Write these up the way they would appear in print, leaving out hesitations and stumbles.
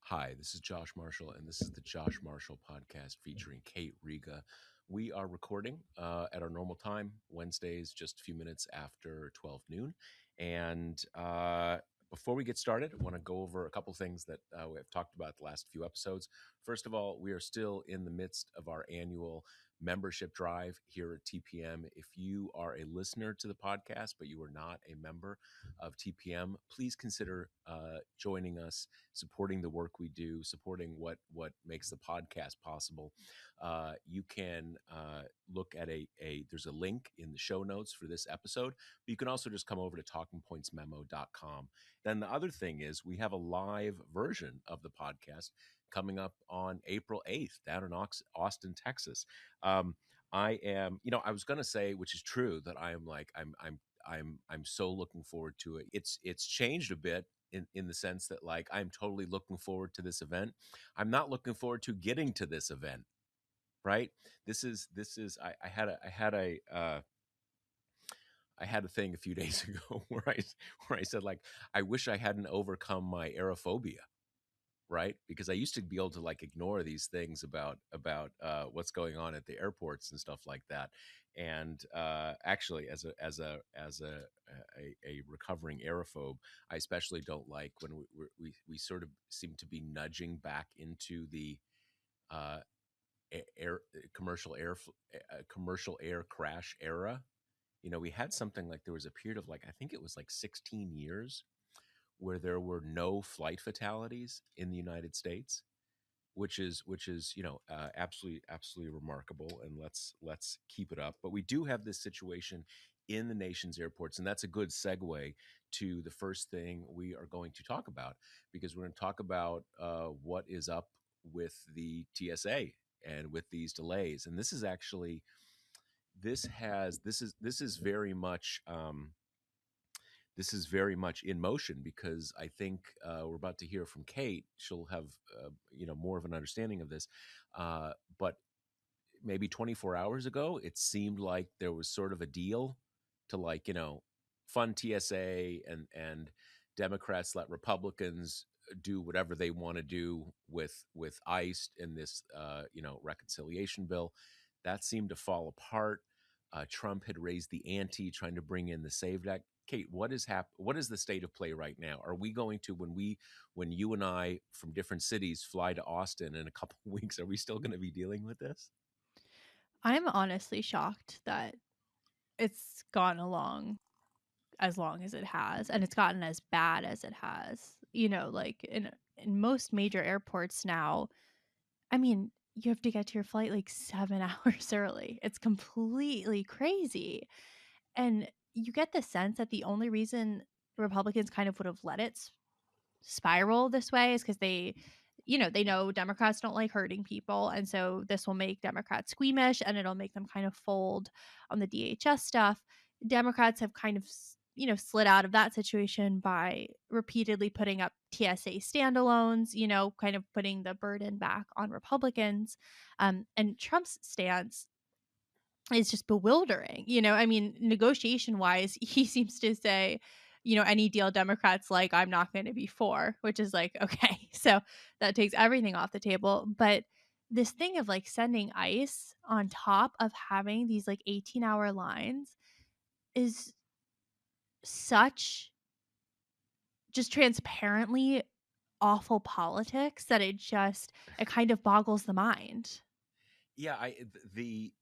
Hi, this is Josh Marshall, and this is the Josh Marshall podcast featuring Kate Riga. We are recording at our normal time, Wednesdays, just a few minutes after 12 noon. And before we get started, I want to go over a couple things that we have talked about the last few episodes. First of all, we are still in the midst of our annual membership drive here at TPM. If you are a listener to the podcast, but you are not a member of TPM, please consider joining us, supporting the work we do, supporting what makes the podcast possible. You can look at there's a link in the show notes for this episode, but you can also just come over to talkingpointsmemo.com. Then the other thing is we have a live version of the podcast coming up on April 8th down in Austin, Texas. I am, I was going to say, which is true, that I'm so looking forward to it. It's changed a bit in the sense that, like, I'm totally looking forward to this event. I'm not looking forward to getting to this event, right? This is I had a thing a few days ago where I said, like, I wish I hadn't overcome my aerophobia, right? Because I used to be able to, like, ignore these things about what's going on at the airports and stuff like that. And actually, as a recovering aerophobe, I especially don't like when we sort of seem to be nudging back into the uh, air commercial air crash era. We had something like, there was a period of, like, I think it was like 16 years where there were no flight fatalities in the United States, which is absolutely remarkable, and let's keep it up. But we do have this situation in the nation's airports, and that's a good segue to the first thing we are going to talk about, because we're going to talk about what is up with the TSA and with these delays. And this is very much this is very much in motion, because I think we're about to hear from Kate. She'll have more of an understanding of this, but maybe 24 hours ago, it seemed like there was sort of a deal to, like, fund TSA, and Democrats let Republicans do whatever they want to do with ICE in this reconciliation bill. That seemed to fall apart. Trump had raised the ante, trying to bring in the SAVE Act. Kate, what is the state of play right now? Are we going to, when you and I from different cities fly to Austin in a couple of weeks, are we still going to be dealing with this? I'm honestly shocked that it's gone along as long as it has, and it's gotten as bad as it has. Like in most major airports now, I mean, you have to get to your flight like 7 hours early. It's completely crazy. And you get the sense that the only reason Republicans kind of would have let it spiral this way is because they know Democrats don't like hurting people, and so this will make Democrats squeamish, and it'll make them kind of fold on the DHS stuff. Democrats have kind of slid out of that situation by repeatedly putting up TSA standalones, kind of putting the burden back on Republicans. And Trump's stance is just bewildering. I mean, negotiation wise, he seems to say, any deal Democrats like, I'm not going to be for, which is like, okay, so that takes everything off the table. But this thing of like sending ICE on top of having these like 18-hour lines is such just transparently awful politics that it kind of boggles the mind. Yeah, the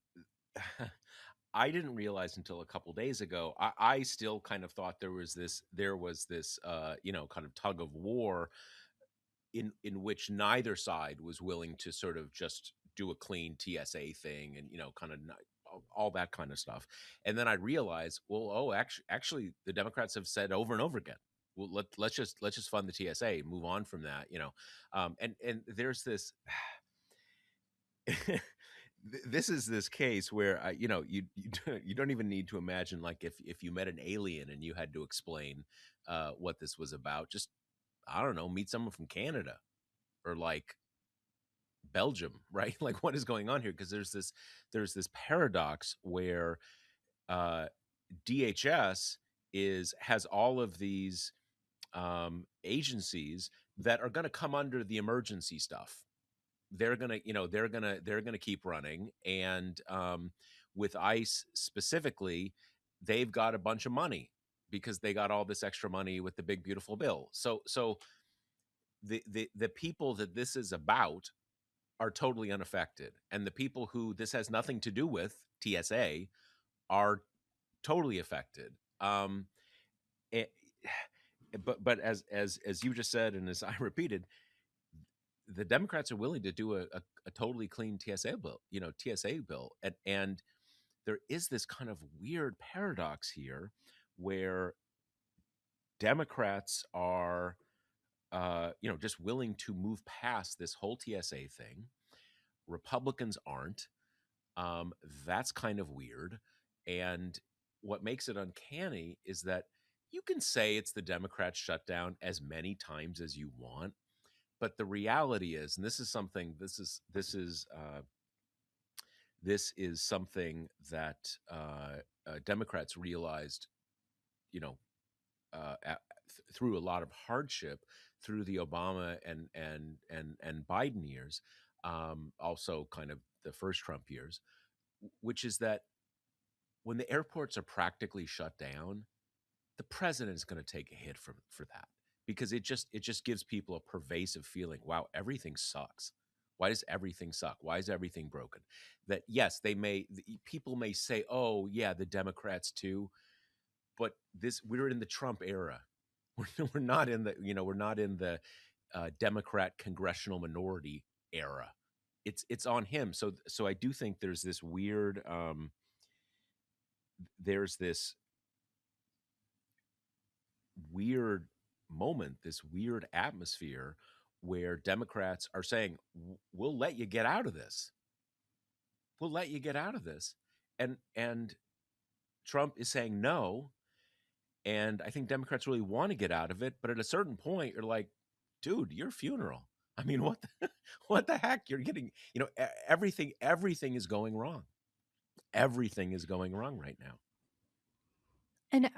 I didn't realize until a couple days ago. I still kind of thought there was this kind of tug of war in which neither side was willing to sort of just do a clean TSA thing, and kind of all that kind of stuff. And then I realized, well, oh, actually, the Democrats have said over and over again, well, let's just fund the TSA, move on from that, and there's this. This is this case where you don't even need to imagine, like, if you met an alien and you had to explain what this was about. Just, I don't know, meet someone from Canada or, like, Belgium, right? Like, what is going on here? Because there's this paradox where uh, DHS has all of these agencies that are going to come under the emergency stuff. They're gonna, they're gonna keep running, and with ICE specifically, they've got a bunch of money because they got all this extra money with the big beautiful bill. So the people that this is about are totally unaffected, and the people who this has nothing to do with, TSA, are totally affected. It, but as you just said, and as I repeated, the Democrats are willing to do a totally clean TSA bill, TSA bill, and there is this kind of weird paradox here where Democrats are, just willing to move past this whole TSA thing. Republicans aren't. That's kind of weird. And what makes it uncanny is that you can say it's the Democrats' shutdown as many times as you want, but the reality is, and this is something, this is something that Democrats realized, you know, through a lot of hardship through the Obama and Biden years, also kind of the first Trump years, which is that when the airports are practically shut down, the president is going to take a hit for that, because it just gives people a pervasive feeling, wow, everything sucks. Why does everything suck? Why is everything broken? That, yes, people may say, oh yeah, the Democrats too, but we're in the Trump era. We're not in the Democrat congressional minority era. It's on him. So I do think there's this weird there's this weird moment, this weird atmosphere where Democrats are saying, we'll let you get out of this. We'll let you get out of this. And Trump is saying no. And I think Democrats really want to get out of it. But at a certain point, you're like, dude, your funeral. I mean, what what the heck? You're getting, everything is going wrong. Everything is going wrong right now. And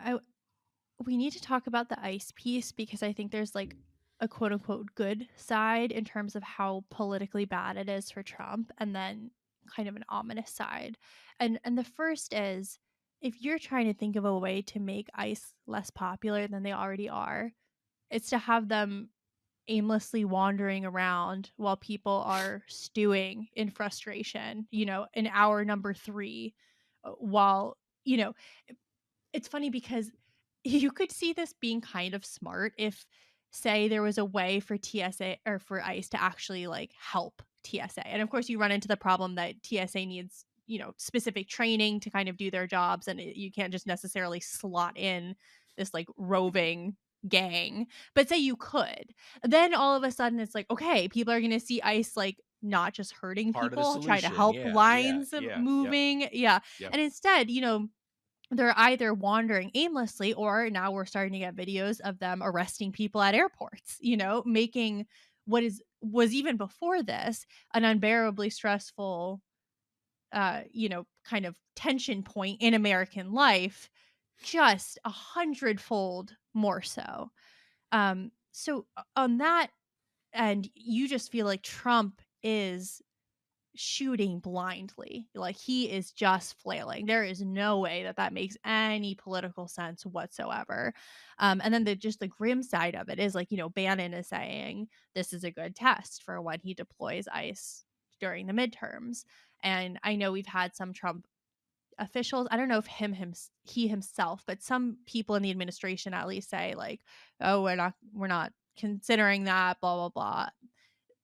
we need to talk about the ICE piece, because I think there's like a quote unquote good side in terms of how politically bad it is for Trump, and then kind of an ominous side. And the first is, if you're trying to think of a way to make ICE less popular than they already are, it's to have them aimlessly wandering around while people are stewing in frustration, in hour number 3, while, it's funny because you could see this being kind of smart if, say, there was a way for TSA or for ICE to actually like help TSA. And of course, you run into the problem that TSA needs, specific training to kind of do their jobs. And you can't just necessarily slot in this like roving gang. But say you could, then all of a sudden it's like, okay, people are going to see ICE like not just hurting Part of the people, try to solution. help Yeah, yeah, lines yeah, yep, moving. Yeah. yep. And instead, they're either wandering aimlessly, or now we're starting to get videos of them arresting people at airports, making was even before this an unbearably stressful kind of tension point in American life, just 100-fold more so. So on that end, you just feel like Trump is shooting blindly. Like, he is just flailing. There is no way that makes any political sense whatsoever. And then the grim side of it is, like, Bannon is saying this is a good test for when he deploys ICE during the midterms. And I know we've had some Trump officials, I don't know if he himself, but some people in the administration at least say, like, oh, we're not considering that, blah blah blah.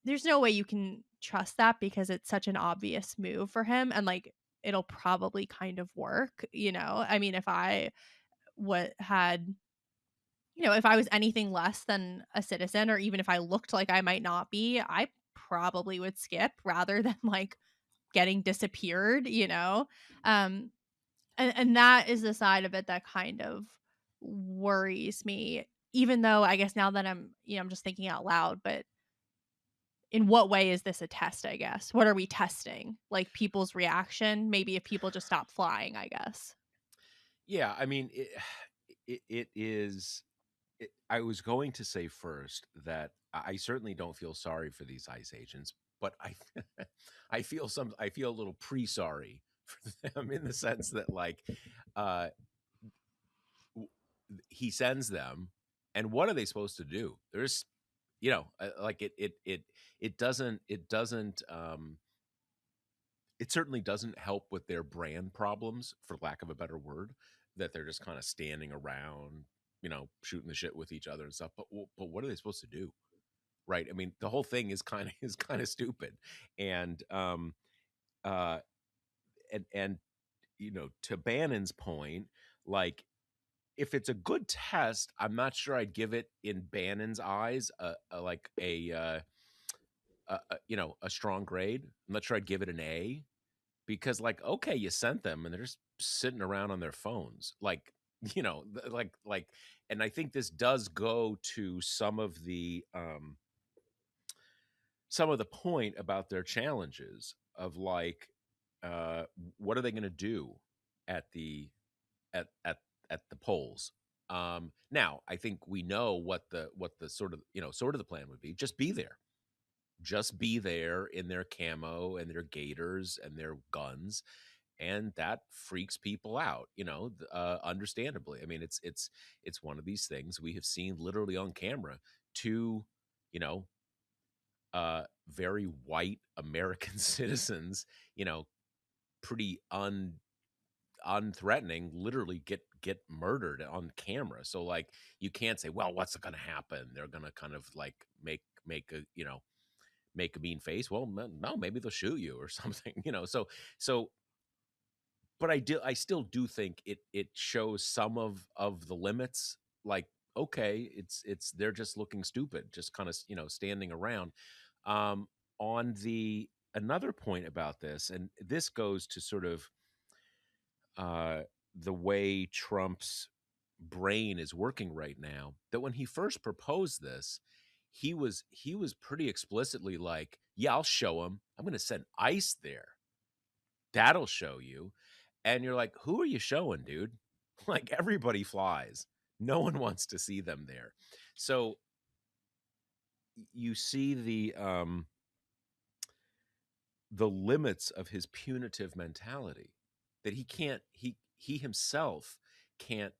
There's no way you can trust that, because it's such an obvious move for him, and like, it'll probably kind of work. I mean, if I had, if I was anything less than a citizen, or even if I looked like I might not be, I probably would skip rather than like getting disappeared. um and that is the side of it that kind of worries me, even though I guess now that I'm just thinking out loud. But in what way is this a test, I guess? What are we testing? Like, people's reaction? Maybe if people just stop flying, I guess. Yeah, I mean, it is. I was going to say first that I certainly don't feel sorry for these ICE agents, but I feel a little pre-sorry for them in the sense that like uh he sends them, and what are they supposed to do? There's like it doesn't it certainly doesn't help with their brand problems, for lack of a better word, that they're just kind of standing around, shooting the shit with each other and stuff. But what are they supposed to do? Right? I mean, the whole thing is kind of stupid. And uh and to Bannon's point, like, if it's a good test, I'm not sure I'd give it, in Bannon's eyes, like a strong grade. I'm not sure I'd give it an A, because, like, okay, you sent them and they're just sitting around on their phones, like, like, and I think this does go to some of the point about their challenges of, like, uh what are they going to do at the at at at the polls. Now I think we know what the sort of the plan would be. Just be there in their camo and their gaiters and their guns, and that freaks people out, understandably. I mean, it's one of these things we have seen literally on camera. Two, you know very white American citizens, pretty unthreatening, literally get murdered on camera. So, like, you can't say, well, what's going to happen? They're going to kind of like make a make a mean face. Well, no, maybe they'll shoot you or something. So but I still do think it shows some of the limits. Like, okay, it's they're just looking stupid, just kind of standing around. um on the Another point about this, and this goes to sort of uh the way Trump's brain is working right now, that when he first proposed this, he was pretty explicitly like, yeah, I'll show him, I'm going to send ICE there, that'll show you. And you're like, who are you showing, dude? Like, everybody flies, no one wants to see them there. So you see the limits of his punitive mentality, that he himself can't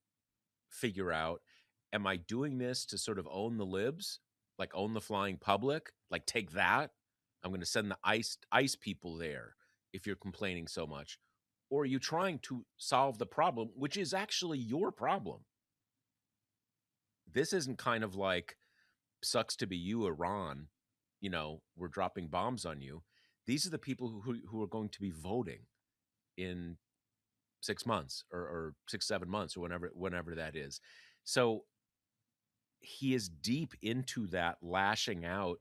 figure out, am I doing this to sort of own the libs, like own the flying public, like, take that, I'm going to send the ice people there if you're complaining so much, or are you trying to solve the problem, which is actually your problem? This isn't kind of like, sucks to be you, Iran, we're dropping bombs on you. These are the people who are going to be voting in 6 months, or 6 7 months, or whenever that is. So he is deep into that lashing out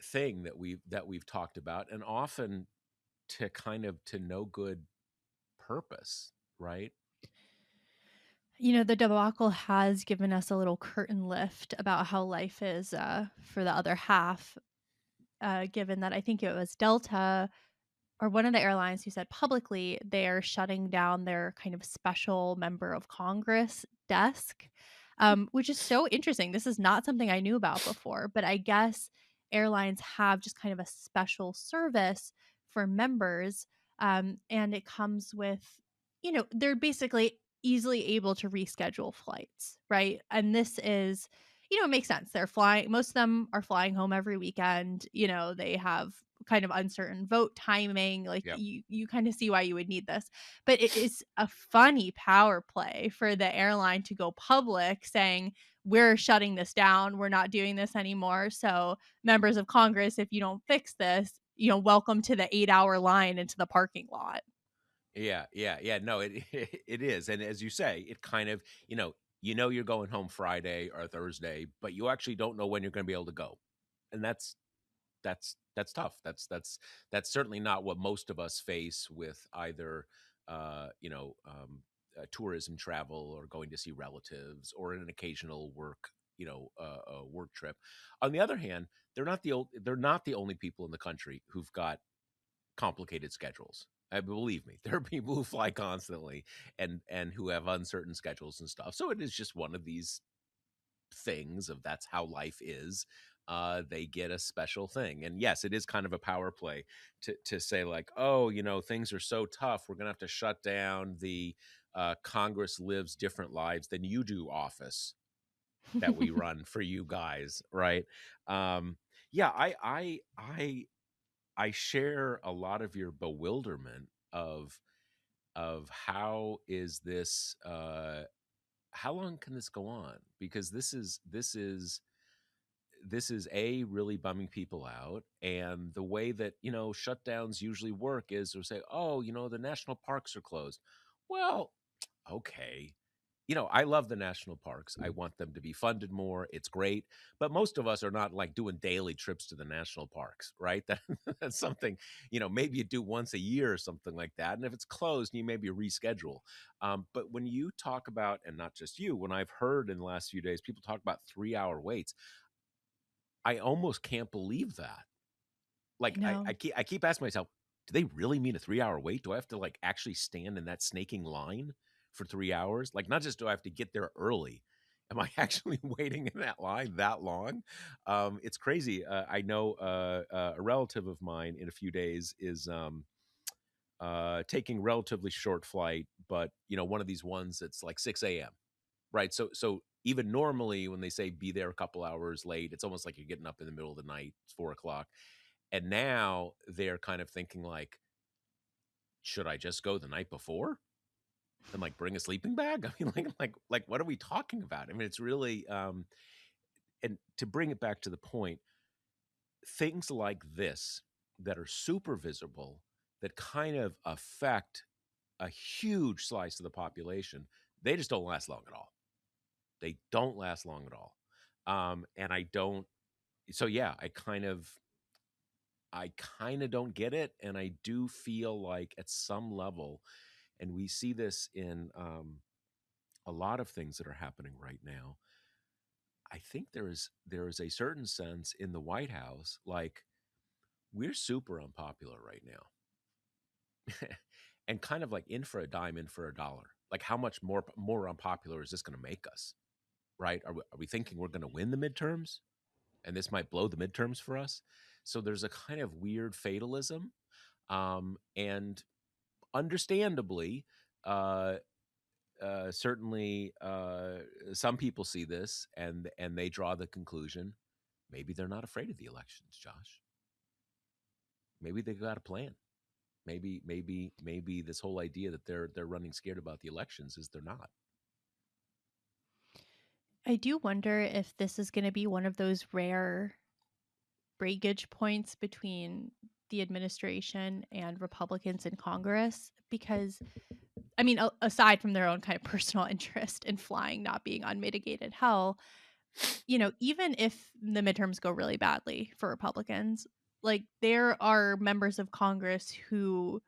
thing that we've talked about, and often to no good purpose, right? The debacle has given us a little curtain lift about how life is for the other half, given that I think it was Delta or one of the airlines who said publicly they're shutting down their kind of special member of Congress desk, which is so interesting. This is not something I knew about before, but I guess airlines have just kind of a special service for members. And it comes with, they're basically easily able to reschedule flights, right? And this is, it makes sense. They're flying, most of them are flying home every weekend. They have kind of uncertain vote timing. Like, Yep. you kind of see why you would need this. But it is a funny power play for the airline to go public saying, we're shutting this down, we're not doing this anymore, so members of Congress, if you don't fix this, welcome to the 8-hour line into the parking lot. Yeah. No, it is, and as you say, it kind of, you're going home Friday or Thursday, but you actually don't know when you're going to be able to go, and that's tough. That's certainly not what most of us face with either tourism travel, or going to see relatives, or an occasional work trip. On the other hand, they're not the only people in the country who've got complicated schedules. Believe me, there are people who fly constantly, and who have uncertain schedules and stuff. So it is just one of these things of, that's how life is. they get a special thing. And yes, it is kind of a power play to say like, oh, things are so tough, we're gonna have to shut down the Congress lives different lives than you do office that we run for you guys, right? Um, yeah, I share a lot of your bewilderment of how long can this go on? Because this is a really bumming people out, and the way that shutdowns usually work is they'll say, oh, the national parks are closed. Well, okay, I love the national parks. I want them to be funded more. It's great. But most of us are not like doing daily trips to the national parks, right? That's something, maybe you do once a year or something like that. And if it's closed, you maybe reschedule. But when you talk about, and not just you, when I've heard in the last few days, people talk about 3-hour waits, I almost can't believe that. I Like I know. keep asking myself, do they really mean a 3-hour wait? Do I have to like actually stand in that snaking line for 3 hours? Like, not just do I have to get there early. Am I actually waiting in that line that long? It's crazy. I know a relative of mine in a few days is taking relatively short flight, but one of these ones that's like 6 a.m. Right. So even normally when they say be there a couple hours late, it's almost like you're getting up in the middle of the night, it's 4 o'clock. And now they're kind of thinking like, should I just go the night before and like bring a sleeping bag? I mean, like what are we talking about? I mean, it's really and to bring it back to the point, things like this that are super visible, that kind of affect a huge slice of the population, they just don't last long at all. They don't last long at all. And I don't so yeah, I kind of don't get it, and I do feel like at some level, and we see this in a lot of things that are happening right now. I think there is a certain sense in the White House, like we're super unpopular right now, and kind of like in for a dime, in for a dollar. Like how much more unpopular is this going to make us? Right? Are we thinking we're going to win the midterms, and this might blow the midterms for us? So there's a kind of weird fatalism, and understandably, uh, certainly, some people see this and they draw the conclusion maybe they're not afraid of the elections, Josh. Maybe they got a plan. Maybe this whole idea that they're running scared about the elections is they're not. I do wonder if this is going to be one of those rare breakage points between the administration and Republicans in Congress because I mean, aside from their own kind of personal interest in flying not being unmitigated hell, even if the midterms go really badly for Republicans, like there are members of Congress who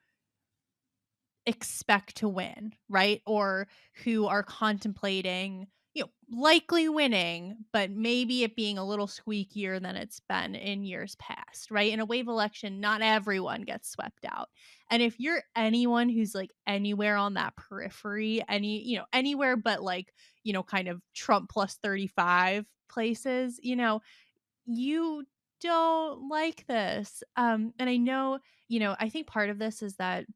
expect to win, right? Or who are contemplating, likely winning, but maybe it being a little squeakier than it's been in years past, right? In a wave election, not everyone gets swept out. And if you're anyone who's like anywhere on that periphery, anywhere but like, kind of Trump plus 35 places, you don't like this. And I know, I think part of this is that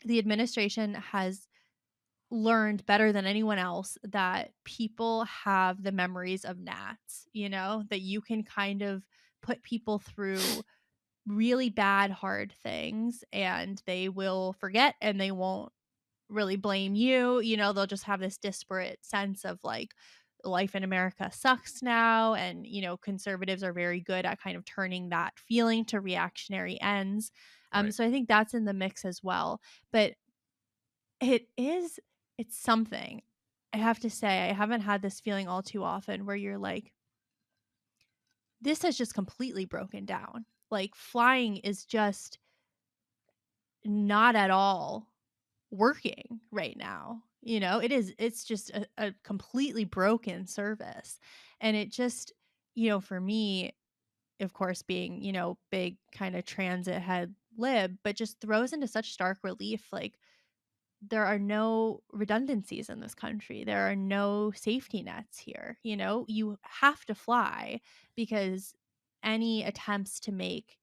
the administration has learned better than anyone else that people have the memories of gnats, that you can kind of put people through really bad, hard things and they will forget and they won't really blame you. They'll just have this disparate sense of like, life in America sucks now. And, conservatives are very good at kind of turning that feeling to reactionary ends. Right. So I think that's in the mix as well. But it is it's something. I have to say, I haven't had this feeling all too often where you're like, "This has just completely broken down." Like, flying is just not at all working right now, it's just a completely broken service, and it just for me, of course, being, big kinda transit head lib, but just throws into such stark relief, like, there are no redundancies in this country. There are no safety nets here. You have to fly because any attempts to make,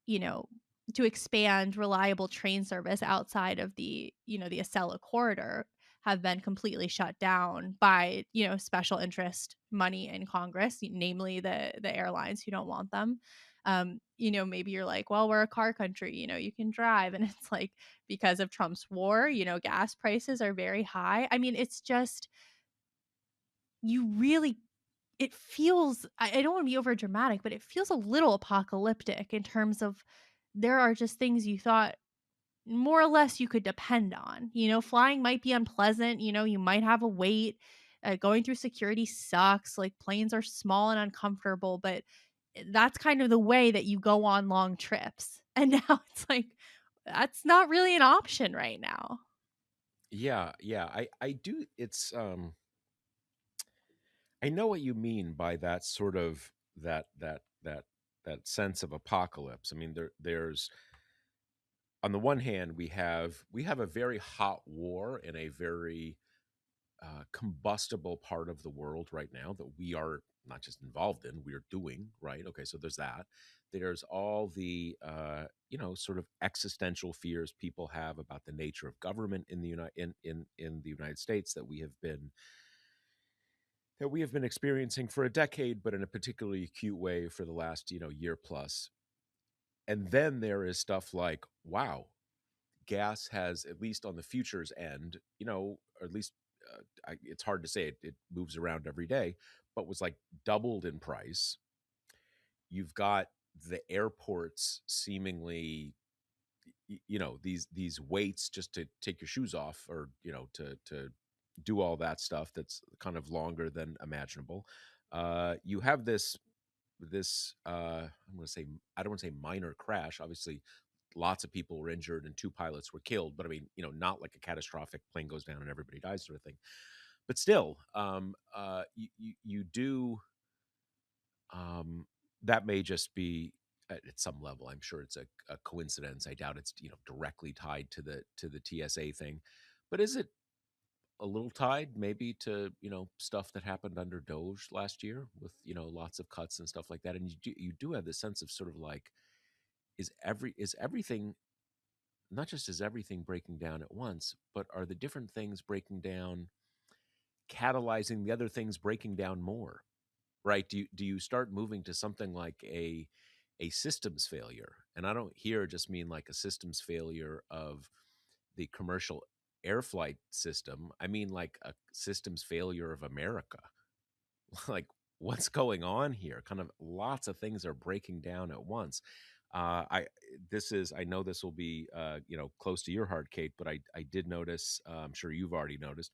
you know, to expand reliable train service outside of the, the Acela corridor have been completely shut down by, special interest money in Congress, namely the airlines who don't want them. Maybe you're like, well, we're a car country, you can drive. And it's like, because of Trump's war, gas prices are very high. I mean, it's just, you really, it feels, I don't want to be over dramatic, but it feels a little apocalyptic in terms of there are just things you thought more or less you could depend on. Flying might be unpleasant, you might have a wait. Going through security sucks. Like, planes are small and uncomfortable, but that's kind of the way that you go on long trips. And now it's like, that's not really an option right now. Yeah, yeah. I do. I know what you mean by that sort of that sense of apocalypse. I mean, there's on the one hand we have a very hot war in a very combustible part of the world right now that we are not just involved in, we are doing, right? Okay, so there's that. There's all the sort of existential fears people have about the nature of government in the in the United States that we have been experiencing for a decade, but in a particularly acute way for the last year plus. And then there is stuff like, wow, gas has, at least on the futures end, or at least it's hard to say, it moves around every day, but was like doubled in price. You've got the airports seemingly, these waits just to take your shoes off, or to do all that stuff that's kind of longer than imaginable. You have this I'm going to say, I don't want to say minor crash. Obviously, lots of people were injured and two pilots were killed, but I mean, not like a catastrophic plane goes down and everybody dies sort of thing. But still, you do, that may just be at some level. I'm sure it's a coincidence. I doubt it's directly tied to the TSA thing, but is it a little tied maybe to stuff that happened under Doge last year with lots of cuts and stuff like that? And you do have this sense of sort of like, is everything, not just is everything breaking down at once, but are the different things breaking down catalyzing the other things breaking down more? Right? Do you start moving to something like a systems failure? And I don't here just mean like a systems failure of the commercial air flight system. I mean like a systems failure of America. Like, what's going on here? Kind of lots of things are breaking down at once. I know this will be close to your heart, Kate, but I did notice. I'm sure you've already noticed,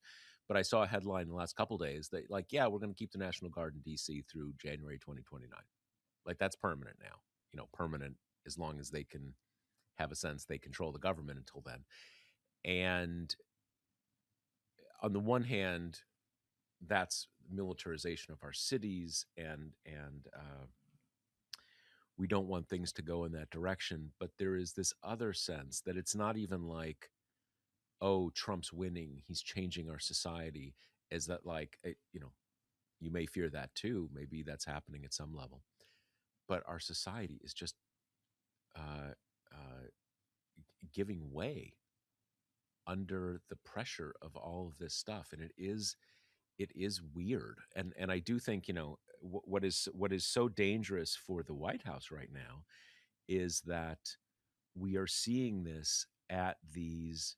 but I saw a headline in the last couple days that, like, yeah, we're going to keep the National Guard in D.C. through January 2029. Like, that's permanent now. Permanent as long as they can have a sense they control the government until then. And on the one hand, that's militarization of our cities, and we don't want things to go in that direction. But there is this other sense that it's not even like, oh, Trump's winning, he's changing our society. Is that like, you may fear that too. Maybe that's happening at some level. But our society is just uh, uh, giving way under the pressure of all of this stuff, and it is weird. And I do think what is so dangerous for the White House right now is that we are seeing this at these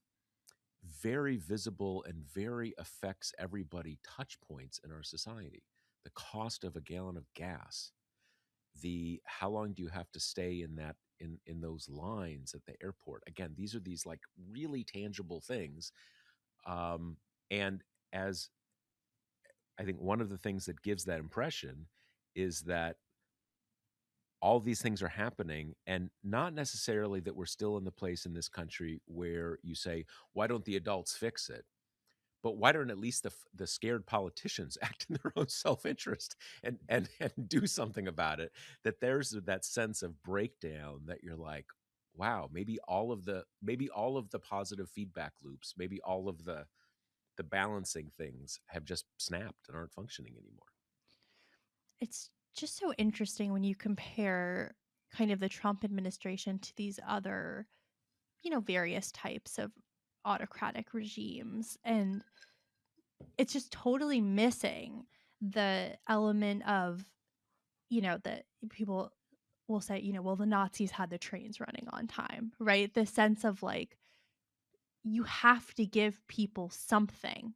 very visible and very affects everybody touch points in our society. The cost of a gallon of gas, the how long do you have to stay in that in those lines at the airport? Again, these are these like really tangible things. And as I think one of the things that gives that impression is that all these things are happening, and not necessarily that we're still in the place in this country where you say, why don't the adults fix it? But why don't at least the scared politicians act in their own self-interest and do something about it? That there's that sense of breakdown that you're like, wow, maybe all of the positive feedback loops, maybe all of the balancing things have just snapped and aren't functioning anymore. It's just so interesting when you compare kind of the Trump administration to these other, various types of autocratic regimes. And it's just totally missing the element of, that people will say, well, the Nazis had the trains running on time, right? The sense of like, you have to give people something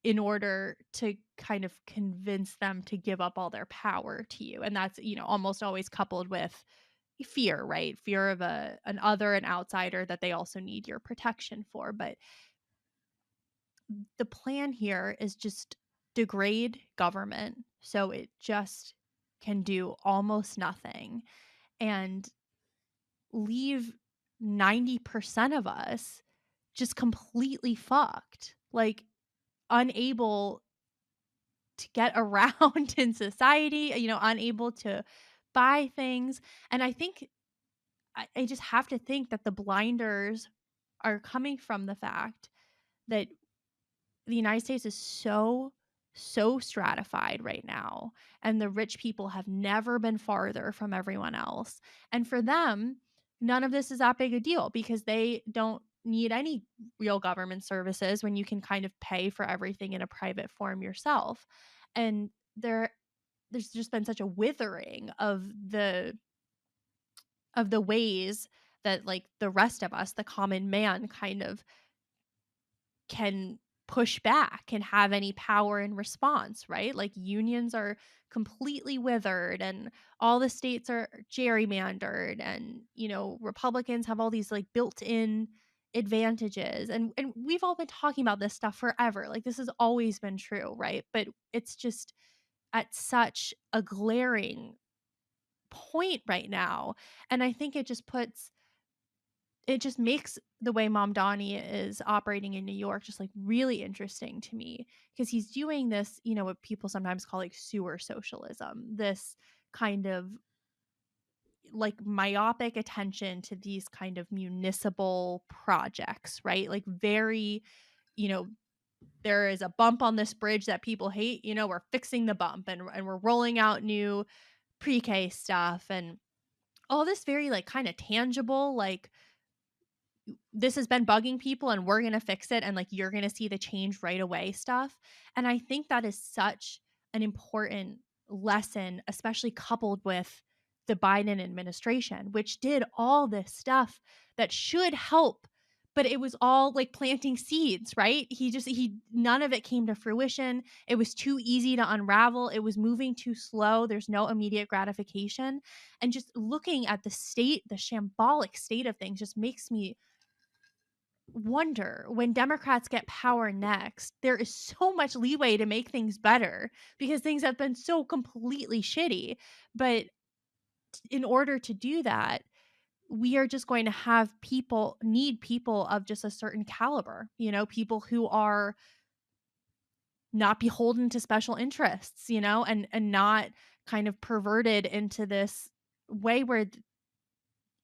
in order to kind of convince them to give up all their power to you. And that's, almost always coupled with fear, right? Fear of an other, an outsider that they also need your protection for. But the plan here is just degrade government so it just can do almost nothing and leave 90% of us just completely fucked, like unable to get around in society, unable to buy things. And I think I just have to think that the blinders are coming from the fact that the United States is so stratified right now, and the rich people have never been farther from everyone else. And for them, none of this is that big a deal because they don't need any real government services when you can kind of pay for everything in a private form yourself. And there's just been such a withering of the ways that like the rest of us, the common man, kind of can push back and have any power in response, right? Like unions are completely withered and all the states are gerrymandered, and Republicans have all these like built-in advantages, and we've all been talking about this stuff forever. Like this has always been true, right? But it's just at such a glaring point right now. And I think it just makes the way Mamdani is operating in New York just like really interesting to me, because he's doing this, what people sometimes call like sewer socialism, this kind of like myopic attention to these kind of municipal projects, right? Like very, you know, there is a bump on this bridge that people hate, we're fixing the bump, and we're rolling out new pre-K stuff and all this very like kind of tangible, like this has been bugging people and we're going to fix it and like you're going to see the change right away stuff. And I think that is such an important lesson, especially coupled with the Biden administration, which did all this stuff that should help, but it was all like planting seeds, right? He none of it came to fruition. It was too easy to unravel. It was moving too slow. There's no immediate gratification. And just looking at the shambolic state of things just makes me wonder, when Democrats get power next, there is so much leeway to make things better because things have been so completely shitty. But in order to do that, we are just going to need people of just a certain caliber, people who are not beholden to special interests, and not kind of perverted into this way where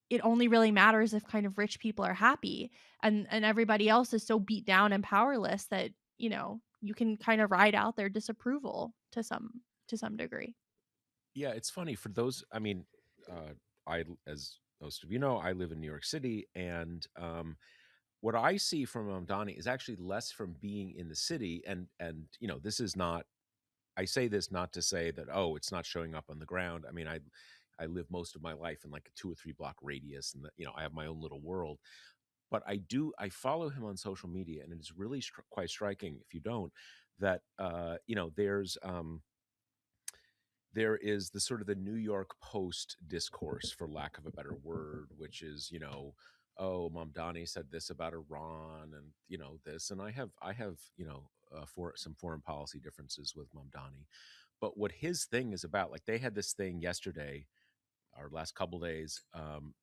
it only really matters if kind of rich people are happy, and everybody else is so beat down and powerless that you can kind of ride out their disapproval to some degree. Yeah, it's funny for those. I mean, as most of you know, I live in New York City, and what I see from Mamdani is actually less from being in the city, and this is not. I say this not to say that, oh, it's not showing up on the ground. I mean, I live most of my life in like a 2 or 3 block radius, and I have my own little world. But I follow him on social media, and it is really quite striking, if you don't, that there is the sort of the New York Post discourse, for lack of a better word, which is, oh, Mamdani said this about Iran, and this, and I have for some foreign policy differences with Mamdani, but what his thing is about, like they had this thing yesterday or last couple days,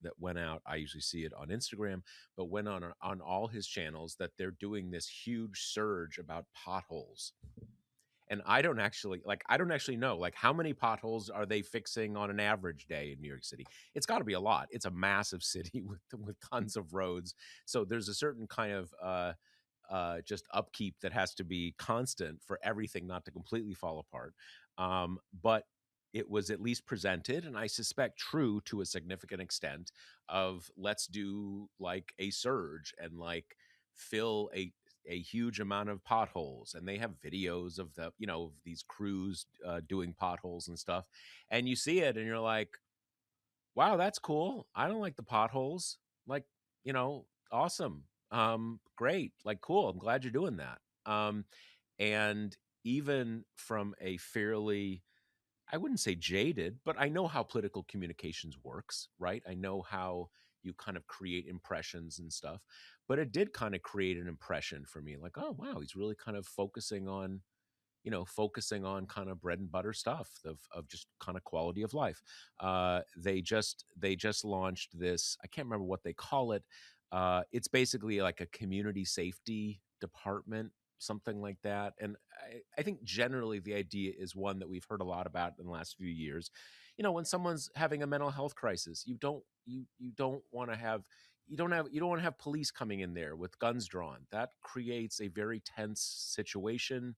that went out. I usually see it on Instagram, but went on all his channels, that they're doing this huge surge about potholes. And I don't actually know, like, how many potholes are they fixing on an average day in New York City. It's got to be a lot. It's a massive city with tons of roads, so there's a certain kind of just upkeep that has to be constant for everything not to completely fall apart. But it was at least presented, and I suspect true to a significant extent, of let's do like a surge and like fill a huge amount of potholes. And they have videos of the, you know, of these crews doing potholes and stuff, and you see it and you're like, wow, that's cool. I don't like the potholes. Like, you know, awesome. Great. Like, cool. I'm glad you're doing that. And even from a fairly, I wouldn't say jaded, but I know how political communications works, right? I know how you kind of create impressions and stuff. But it did kind of create an impression for me, like, oh wow, he's really kind of focusing on, you know, focusing on kind of bread and butter stuff of just kind of quality of life. They just launched this. I can't remember what they call it. It's basically like a community safety department, something like that. And I think generally the idea is one that we've heard a lot about in the last few years. You know, when someone's having a mental health crisis, you don't want to have you don't want to have police coming in there with guns drawn. That creates a very tense situation,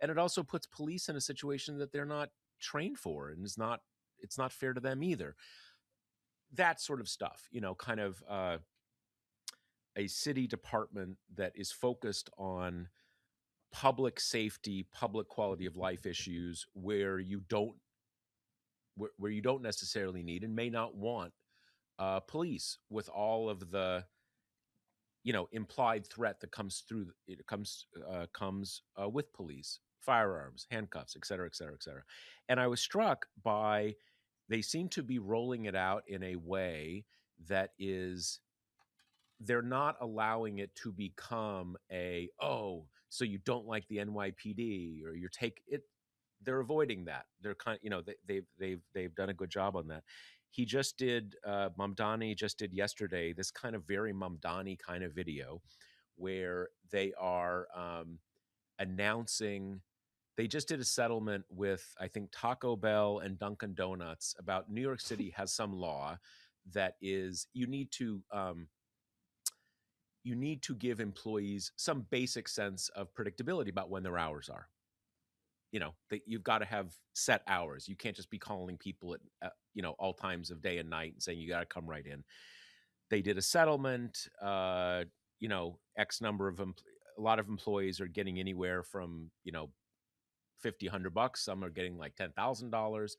and it also puts police in a situation that they're not trained for, and it's not fair to them either. That sort of stuff, you know, kind of a city department that is focused on public safety, public quality of life issues where you don't necessarily need and may not want police with all of the, you know, implied threat that comes through comes with police, firearms, handcuffs, et cetera, et cetera, et cetera. And I was struck by, they seem to be rolling it out in a way that is, they're not allowing it to become a, oh, so you don't like the NYPD or you're take it. They're avoiding that. They're kind, you know, they've done a good job on that. He just did, Mamdani just did yesterday this kind of very Mamdani kind of video where they are announcing, they just did a settlement with, I think, Taco Bell and Dunkin' Donuts about New York City has some law that is, you need to give employees some basic sense of predictability about when their hours are. You know, that you've got to have set hours. You can't just be calling people at you know, all times of day and night and saying you got to come right in. They did a settlement. You know, X number of a lot of employees are getting anywhere from, you know, 50, $100. Some are getting like $10,000.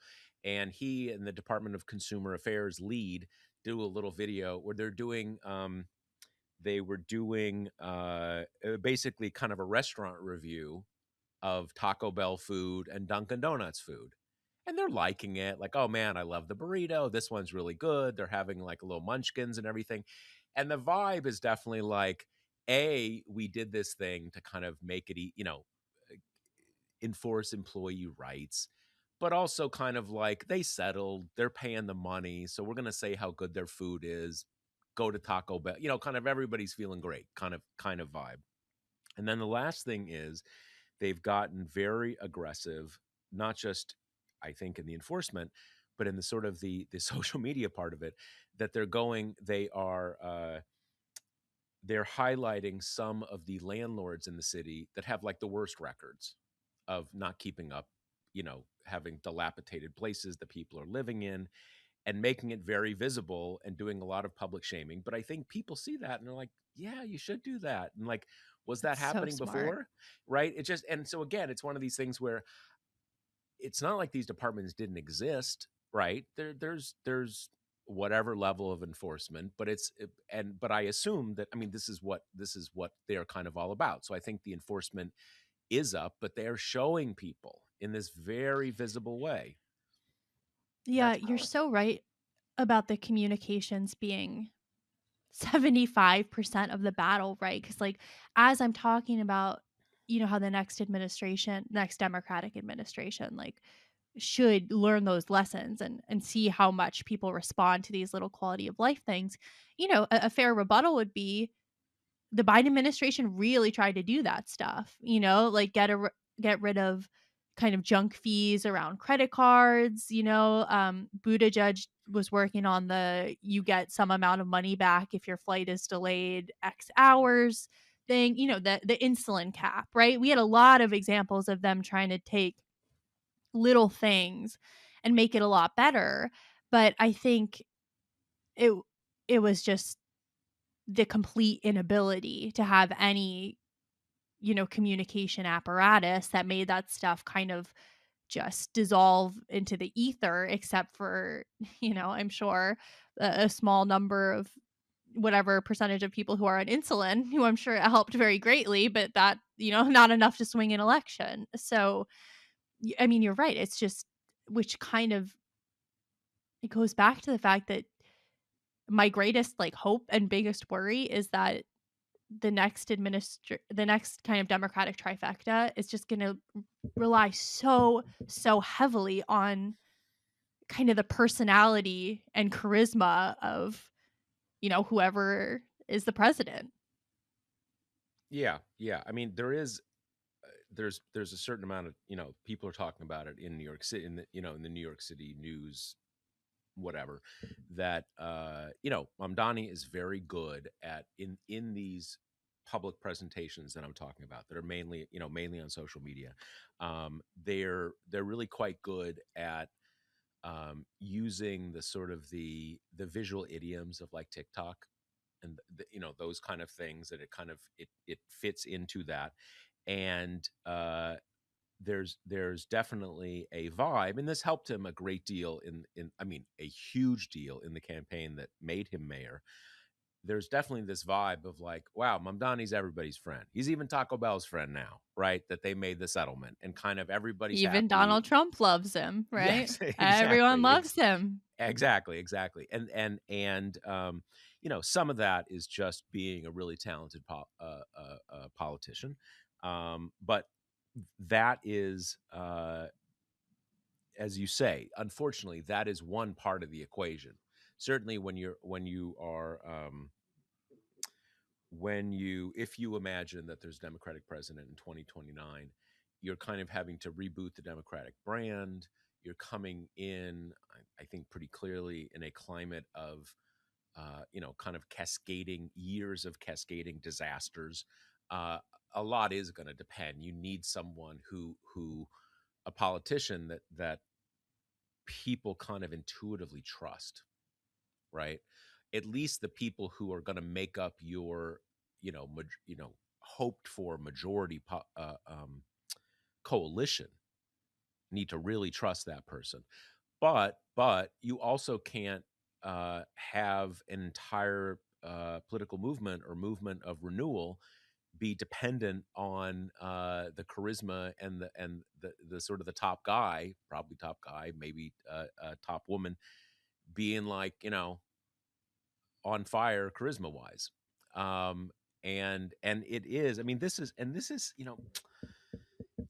And he and the Department of Consumer Affairs lead do a little video where they're doing they were doing basically kind of a restaurant review of Taco Bell food and Dunkin' Donuts food. And they're liking it. Like, oh man, I love the burrito. This one's really good. They're having like a little munchkins and everything. And the vibe is definitely like, A, we did this thing to kind of make it, you know, enforce employee rights, but also kind of like they settled, they're paying the money. So we're going to say how good their food is. Go to Taco Bell, you know, kind of everybody's feeling great kind of vibe. And then the last thing is they've gotten very aggressive, not just, I think, in the enforcement, but in the sort of the social media part of it, that they're highlighting some of the landlords in the city that have like the worst records of not keeping up, you know, having dilapidated places that people are living in, and making it very visible and doing a lot of public shaming. But I think people see that and they're like, yeah, you should do that. And like, was that That's so happening smart. before? Right. It just, and so again, it's one of these things where it's not like these departments didn't exist, right? There's whatever level of enforcement, but but I assume that, I mean, this is what they're kind of all about. So I think the enforcement is up, but they're showing people in this very visible way. Yeah, That's you're power. so right about the communications being 75% of the battle, right? Because, like, as I'm talking about, you know, how the next Democratic administration, like, should learn those lessons and see how much people respond to these little quality of life things. You know, a fair rebuttal would be the Biden administration really tried to do that stuff, you know, like get rid of kind of junk fees around credit cards, you know. Buttigieg was working on the you get some amount of money back if your flight is delayed X hours thing, you know, the insulin cap, right? We had a lot of examples of them trying to take little things and make it a lot better. But I think it it was just the complete inability to have any, communication apparatus that made that stuff kind of just dissolve into the ether, except for, I'm sure a small number of whatever percentage of people who are on insulin, who I'm sure it helped very greatly, but that, not enough to swing an election. So, I mean, you're right. It's just, which kind of, it goes back to the fact that my greatest like hope and biggest worry is that the next kind of democratic trifecta is just going to rely so heavily on kind of the personality and charisma of, whoever is the president. Yeah, yeah. I mean, there's a certain amount of, people are talking about it in New York City, in the New York City news, whatever, that Mamdani is very good at in these public presentations that I'm talking about that are mainly on social media. They're really quite good at using the sort of the visual idioms of like TikTok and those kind of things, that it fits into that. And there's definitely a vibe, and this helped him a great deal in I mean a huge deal in the campaign that made him mayor. There's definitely this vibe of like, wow, Mamdani's everybody's friend. He's even Taco Bell's friend now, right? That they made the settlement, and kind of everybody's Even happy. Donald Trump loves him, right? Yes, Everyone exactly. loves him. Exactly. And some of that is just being a really talented politician. But that is, as you say, unfortunately, that is one part of the equation. Certainly, if you imagine that there's a Democratic president in 2029, you're kind of having to reboot the Democratic brand. You're coming in, I think, pretty clearly in a climate of, kind of cascading years of cascading disasters. Uh, a lot is going to depend. You need someone who a politician that people kind of intuitively trust, right? At least the people who are going to make up your, hoped for majority coalition need to really trust that person. But you also can't have an entire political movement or movement of renewal be dependent on the charisma and the sort of the top guy, probably top guy, maybe top woman, being like, on fire charisma wise. And it is, I mean, this is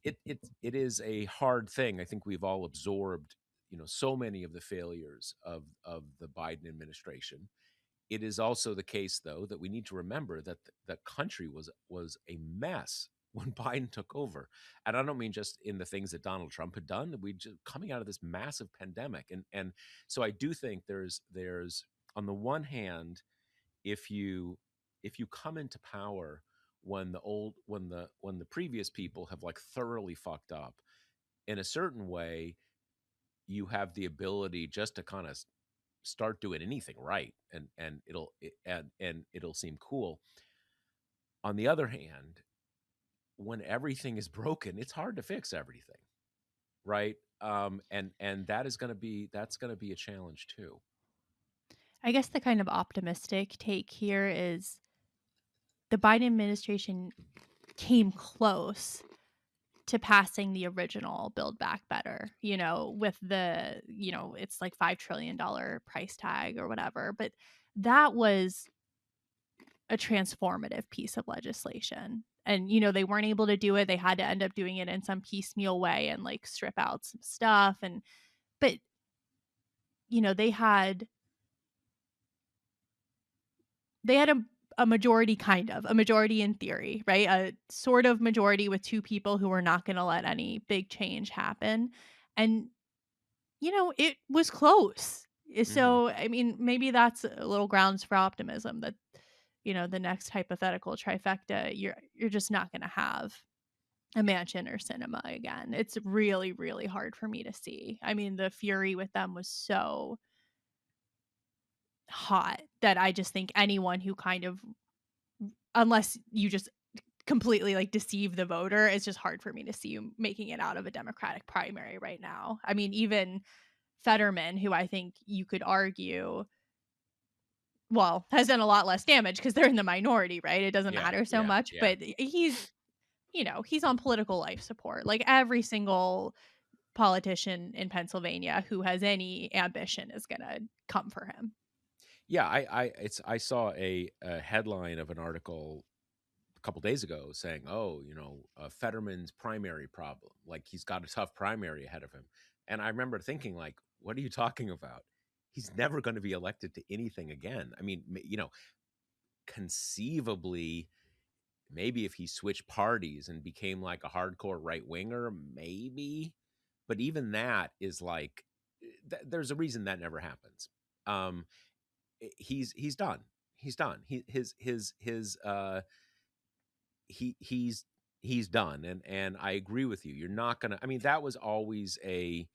it is a hard thing. I think we've all absorbed, so many of the failures of the Biden administration. It is also the case, though, that we need to remember that the country was a mess when Biden took over. And I don't mean just in the things that Donald Trump had done. We just coming out of this massive pandemic, and so I do think there's on the one hand, if you come into power when the previous people have like thoroughly fucked up in a certain way, you have the ability just to kind of start doing anything right, and it'll seem cool. On the other hand, when everything is broken, it's hard to fix everything, right? And that's going to be a challenge too. I guess the kind of optimistic take here is the Biden administration came close to passing the original Build Back Better, with the, it's like $5 trillion price tag or whatever. But that was a transformative piece of legislation. And, they weren't able to do it. They had to end up doing it in some piecemeal way and like strip out some stuff. But, they had a majority, kind of a majority in theory, right? A sort of majority with two people who were not going to let any big change happen. And, it was close. Hmm. So, I mean, maybe that's a little grounds for optimism that, the next hypothetical trifecta you're just not going to have. a mansion or cinema again. It's really, really hard for me to see. I mean, the fury with them was so hot that I just think anyone who kind of, unless you just completely like deceive the voter, it's just hard for me to see you making it out of a Democratic primary right now. I mean, even Fetterman, who I think you could argue, well, has done a lot less damage because they're in the minority, right? It doesn't Yeah, matter so yeah, much, yeah. but he's on political life support. Like every single politician in Pennsylvania who has any ambition is going to come for him. Yeah, I saw a headline of an article a couple days ago saying, "Oh, Fetterman's primary problem. Like he's got a tough primary ahead of him." And I remember thinking, like, "What are you talking about? He's never going to be elected to anything again." I mean, conceivably, maybe if he switched parties and became like a hardcore right winger, maybe. But even that is like, there's a reason that never happens. Um, he's done. He's done. He's done. And I agree with you. You're not gonna. I mean, that was always a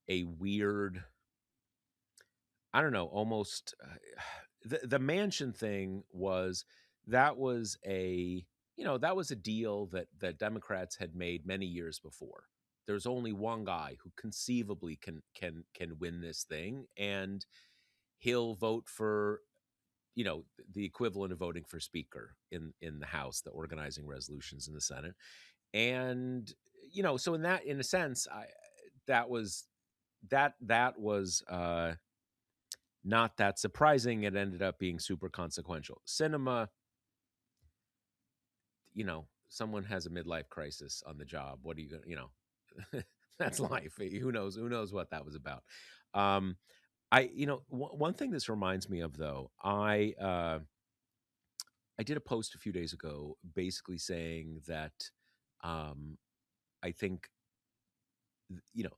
weird. I don't know. Almost the mansion thing was that was a that was a deal that Democrats had made many years before. There's only one guy who conceivably can win this thing, and he'll vote for the equivalent of voting for speaker in the House, the organizing resolutions in the Senate. And so in a sense, that was that was not that surprising. It ended up being super consequential. Cinema, someone has a midlife crisis on the job. What are you gonna, that's life. Who knows what that was about. um one thing this reminds me of, though, I did a post a few days ago basically saying that um, I think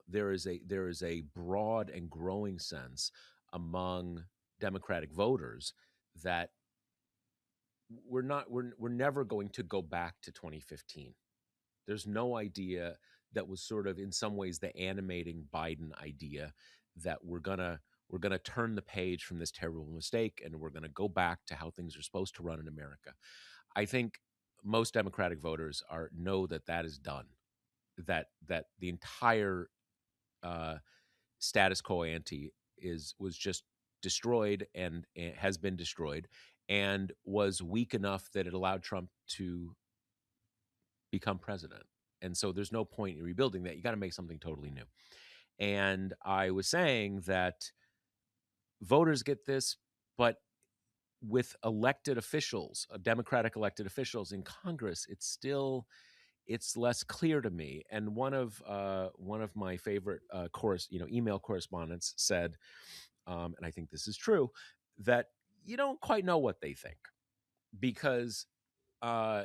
there is a broad and growing sense among Democratic voters that we're never going to go back to 2015. There's no idea that was sort of in some ways the animating Biden idea that we're gonna turn the page from this terrible mistake and we're gonna go back to how things are supposed to run in America. I think most Democratic voters know that that is done. That the entire uh, status quo ante was just destroyed and has been destroyed, and was weak enough that it allowed Trump to become president. And so there's no point in rebuilding that. You got to make something totally new. And I was saying that voters get this, but with elected officials, Democratic elected officials in Congress, it's less clear to me. And one of my favorite email correspondents said, and I think this is true, that you don't quite know what they think, because uh,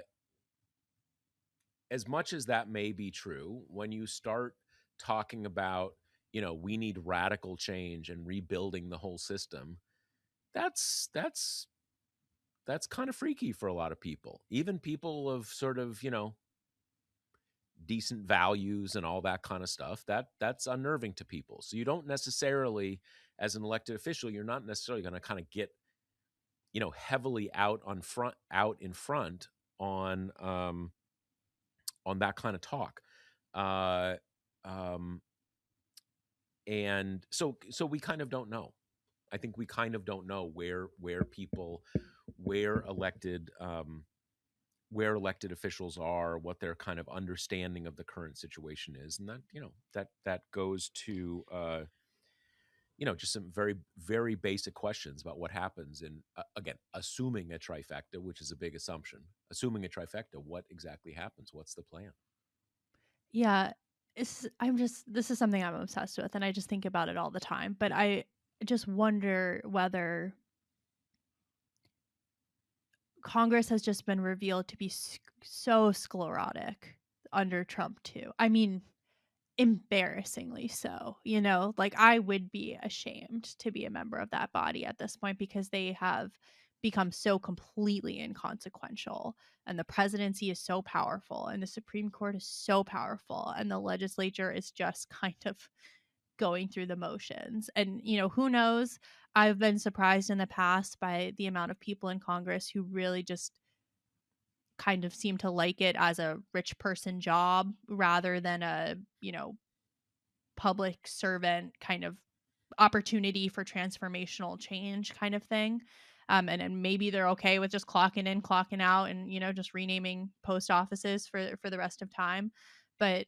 as much as that may be true, when you start talking about we need radical change and rebuilding the whole system, that's kind of freaky for a lot of people, even people of sort of decent values and all that kind of stuff. That's unnerving to people. So you don't necessarily, as an elected official, you're not necessarily going to kind of get heavily out in front on that kind of talk. uh um and so we kind of don't know. I think we kind of don't know where people where elected where elected officials are, what their kind of understanding of the current situation is. And that goes to just some very, very basic questions about what happens in, again, assuming a trifecta, which is a big assumption. Assuming a trifecta, what exactly happens? What's the plan? Yeah, this is something I'm obsessed with, and I just think about it all the time. But I just wonder whether Congress has just been revealed to be so sclerotic under Trump too. I mean, embarrassingly so. Like I would be ashamed to be a member of that body at this point because they have become so completely inconsequential, and the presidency is so powerful, and the Supreme Court is so powerful, and the legislature is just kind of going through the motions. And, who knows? I've been surprised in the past by the amount of people in Congress who really just kind of seem to like it as a rich person job rather than a, public servant kind of opportunity for transformational change kind of thing. And maybe they're okay with just clocking in, clocking out, and just renaming post offices for the rest of time. But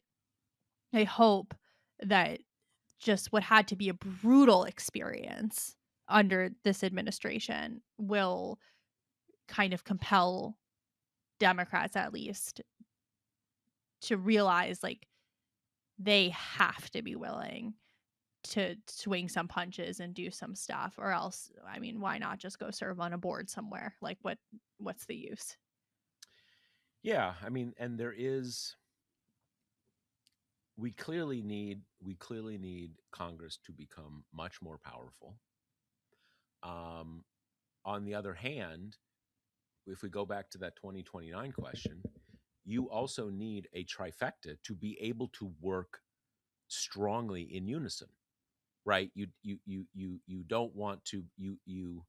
I hope that just what had to be a brutal experience under this administration will kind of compel Democrats, at least, to realize like they have to be willing to swing some punches and do some stuff, or else, I mean, why not just go serve on a board somewhere? Like, what's the use? Yeah, I mean, and there is we clearly need Congress to become much more powerful. Um, on the other hand, if we go back to that 2029 question, you also need a trifecta to be able to work strongly in unison, right? You don't want to you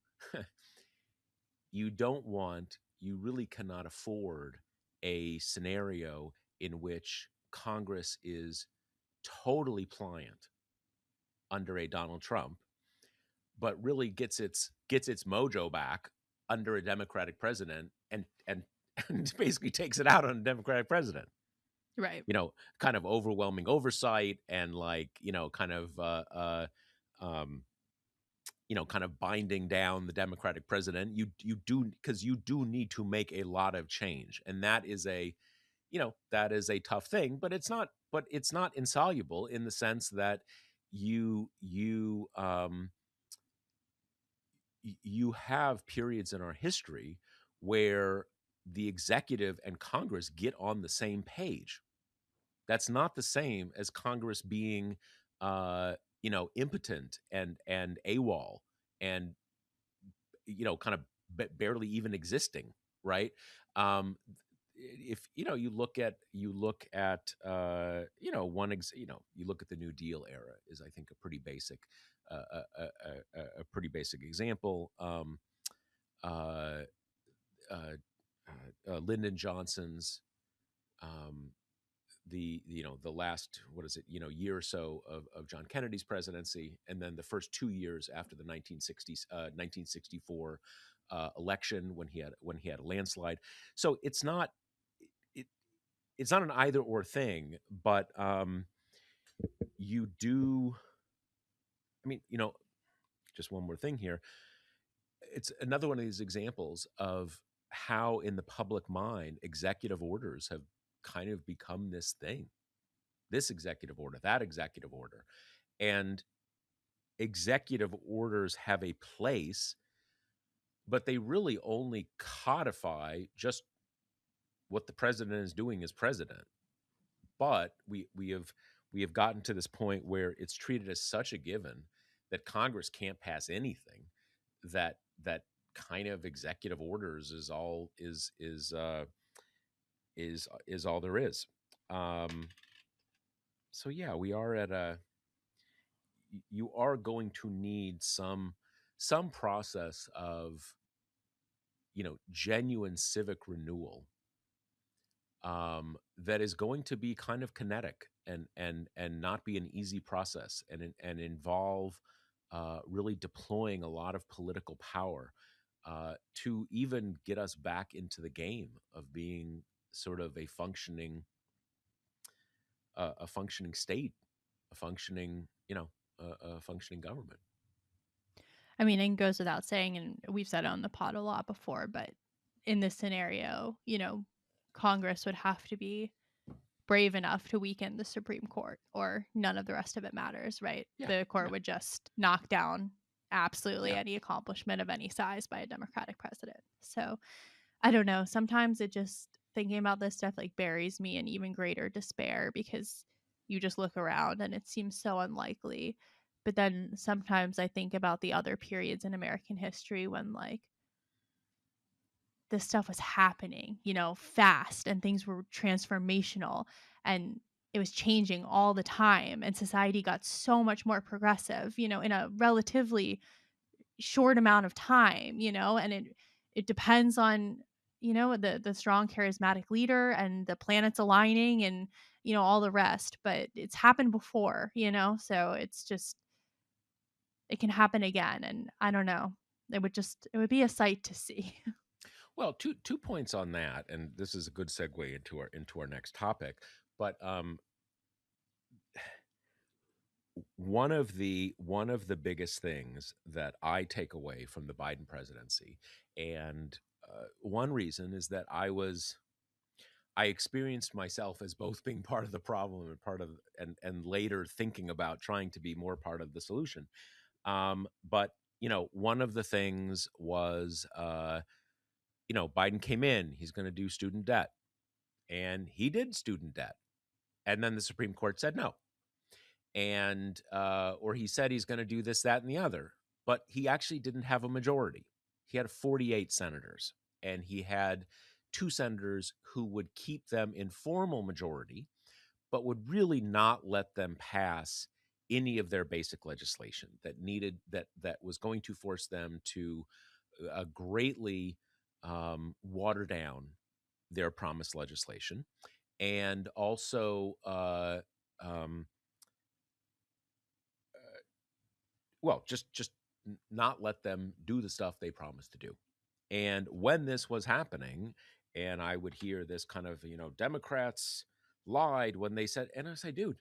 you don't want you really cannot afford a scenario in which Congress is totally pliant under a Donald Trump, but really gets its mojo back under a Democratic president, and and basically takes it out on a Democratic president. Right. Kind of overwhelming oversight, and like, um, kind of binding down the Democratic president. You do, because you do need to make a lot of change, and that is a tough thing, but it's not insoluble, in the sense that you have periods in our history where the executive and Congress get on the same page. That's not the same as Congress being, impotent and AWOL, and kind of barely even existing, right? If you look at the New Deal era, is, I think, a pretty basic, example. Uh, Lyndon Johnson's, um, the last, what is it, year or so of John Kennedy's presidency, and then the first 2 years after the 1964 election, when he had a landslide. So it, it's not an either or thing, but you do. I mean, just one more thing here. It's another one of these examples of how, in the public mind, executive orders have kind of become this thing, this executive order, that executive order. And executive orders have a place, but they really only codify just what the president is doing as president. But we have gotten to this point where it's treated as such a given that Congress can't pass anything, that kind of executive orders is all there is. Um, so yeah, you are going to need some process of, genuine civic renewal, that is going to be kind of kinetic, and not be an easy process, and involve really deploying a lot of political power, to even get us back into the game of being sort of a functioning state, a functioning a functioning government. I mean, it goes without saying, and we've said it on the pod a lot before, but in this scenario, Congress would have to be brave enough to weaken the Supreme Court, or none of the rest of it matters, right? Yeah, The court yeah, would just knock down absolutely yeah. any accomplishment of any size by a Democratic president. So I don't know. Sometimes it just, thinking about this stuff like buries me in even greater despair, because you just look around and it seems so unlikely. But then sometimes I think about the other periods in American history when, like, this stuff was happening, fast, and things were transformational, and it was changing all the time, and society got so much more progressive, in a relatively short amount of time, and it depends on, the strong charismatic leader and the planets aligning and, all the rest, but it's happened before, so it's just it can happen again, and I don't know. It would be a sight to see. Well, two points on that, and this is a good segue into our next topic. But one of the biggest things that I take away from the Biden presidency, and one reason is that I experienced myself as both being part of the problem and part of and later thinking about trying to be more part of the solution. But one of the things was, Biden came in, he's going to do student debt, and he did student debt, and then the Supreme Court said no, and or he said he's going to do this, that, and the other, but he actually didn't have a majority. He had 48 senators, and he had two senators who would keep them in formal majority, but would really not let them pass any of their basic legislation that was going to force them to greatly water down their promised legislation, and also um, well, just not let them do the stuff they promised to do. And when this was happening, and I would hear this kind of, Democrats lied when they said, and I say, dude,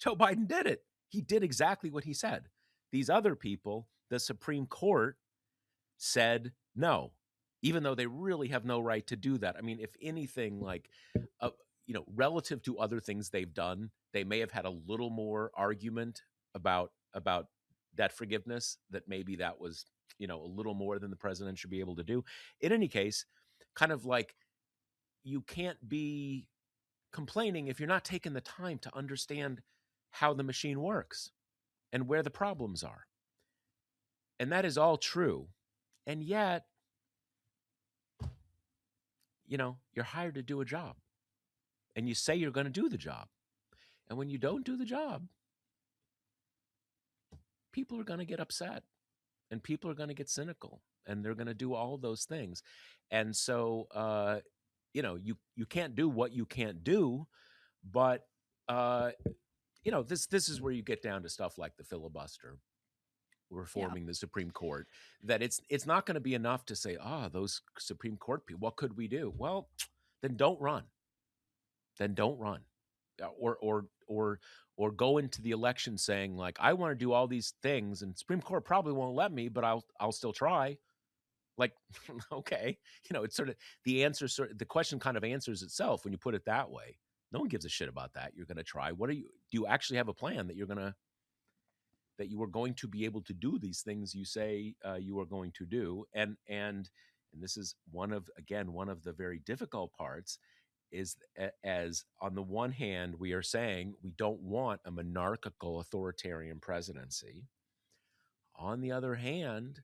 Joe Biden did it. He did exactly what he said. These other people, the Supreme Court said no, even though they really have no right to do that. I mean, if anything, like, relative to other things they've done, they may have had a little more argument about debt forgiveness, that maybe that was, a little more than the president should be able to do. In any case, kind of like, you can't be complaining if you're not taking the time to understand how the machine works and where the problems are. And that is all true. And yet, you're hired to do a job, and you say you're going to do the job. And when you don't do the job, people are going to get upset, and people are going to get cynical, and they're going to do all those things. And so, you can't do what you can't do, but, this is where you get down to stuff like the filibuster, Yeah. reforming the Supreme Court, that it's not going to be enough to say, those Supreme Court people, what could we do? Well, then don't run. Then don't run. Or go into the election saying, like, I want to do all these things, and Supreme Court probably won't let me, but I'll still try. Like, okay, it's sort of the question kind of answers itself when you put it that way. No one gives a shit about that. You're going to try. Do you actually have a plan that that you are going to be able to do these things you say you are going to do? And this is one of the very difficult parts, is as on the one hand, we are saying we don't want a monarchical authoritarian presidency. On the other hand,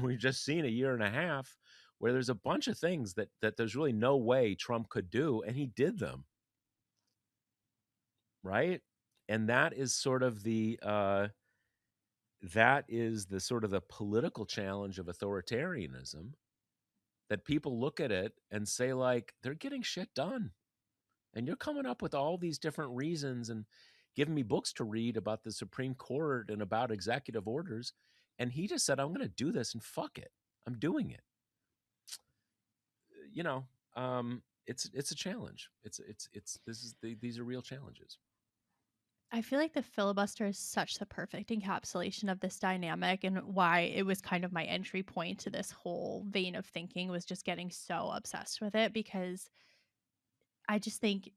we've just seen a year and a half where there's a bunch of things that there's really no way Trump could do, and he did them. Right? And that is sort of the political challenge of authoritarianism, that people look at it and say, like, they're getting shit done. And you're coming up with all these different reasons and giving me books to read about the Supreme Court and about executive orders. And he just said, I'm going to do this, and fuck it, I'm doing it. You know, it's a challenge. These are real challenges. I feel like the filibuster is such the perfect encapsulation of this dynamic, and why it was kind of my entry point to this whole vein of thinking, was just getting so obsessed with it, because I just think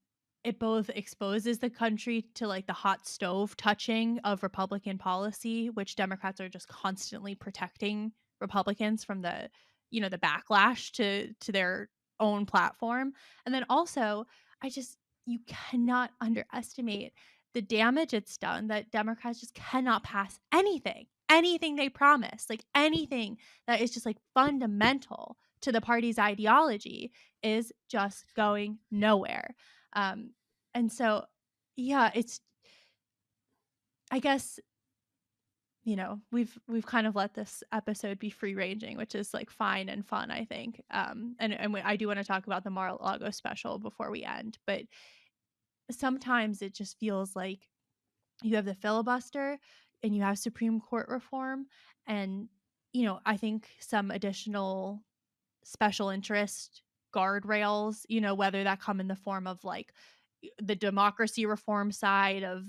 it both exposes the country to, like, the hot stove touching of Republican policy, which Democrats are just constantly protecting Republicans from the backlash to their own platform. And then also, I just you cannot underestimate the damage it's done, that Democrats just cannot pass anything they promise, like anything that is just like fundamental to the party's ideology is just going nowhere. Um, and so, yeah, it's, I guess, we've kind of let this episode be free ranging, which is like fine and fun, I think. I do want to talk about the Mar-a-Lago special before we end, but sometimes it just feels like you have the filibuster and you have Supreme Court reform, and I think some additional special interest guardrails, whether that come in the form of like the democracy reform side of,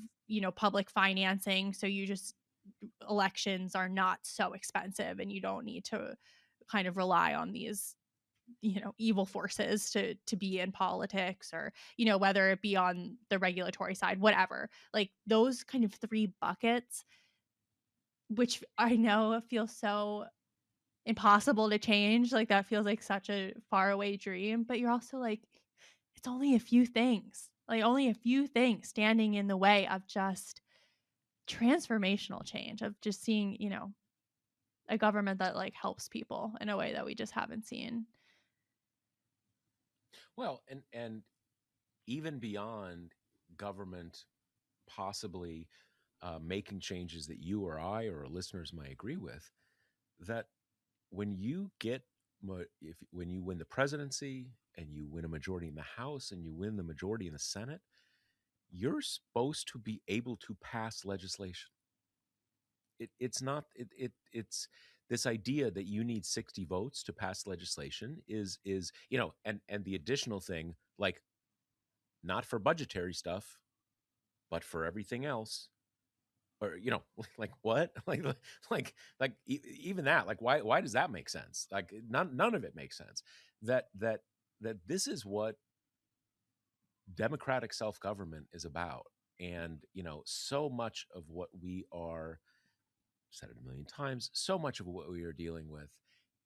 public financing. So you just, elections are not so expensive and you don't need to kind of rely on these, evil forces to be in politics, or, whether it be on the regulatory side, whatever. Like those kind of three buckets, which I know feel so impossible to change. Like that feels like such a faraway dream, but you're also like, it's only a few things, like only a few things standing in the way of just transformational change, of just seeing, a government that like helps people in a way that we just haven't seen. Well, and even beyond government possibly making changes that you or I or our listeners might agree with, that when you get when you win the presidency and you win a majority in the House and you win the majority in the Senate, you're supposed to be able to pass legislation. It's not it's this idea that you need 60 votes to pass legislation is and the additional thing, like, not for budgetary stuff but for everything else, or like what, even that, like, why does that make sense? Like none of it makes sense. That this is what democratic self-government is about. And so much of what we are, said it a million times, so much of what we are dealing with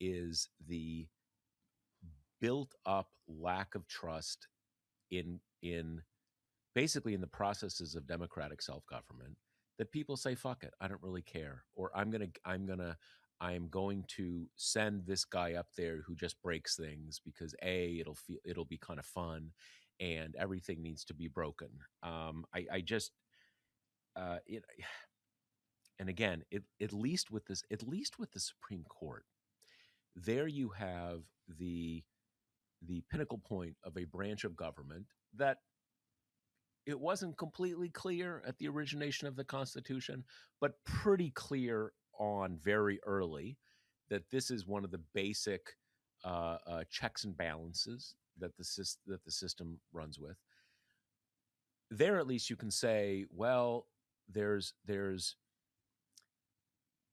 is the built up lack of trust in basically in the processes of democratic self-government, that people say, fuck it, I don't really care, or I'm going to send this guy up there who just breaks things because it'll be kind of fun, and everything needs to be broken. I just it And again, at least with the Supreme Court, there you have the pinnacle point of a branch of government that it wasn't completely clear at the origination of the Constitution, but pretty clear on very early, that this is one of the basic checks and balances that the system runs with. There, at least, you can say, well, there's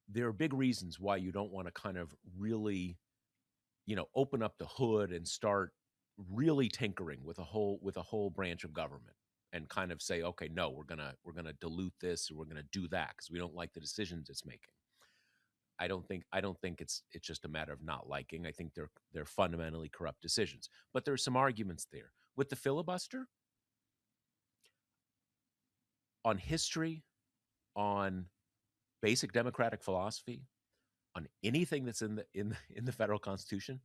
there are big reasons why you don't want to kind of really, open up the hood and start really tinkering with a whole branch of government, and kind of say, okay, no, we're gonna dilute this, or we're gonna do that because we don't like the decisions it's making. I don't think it's just a matter of not liking. I think they're fundamentally corrupt decisions. But there's some arguments there with the filibuster on history, on basic democratic philosophy, on anything that's in the federal Constitution.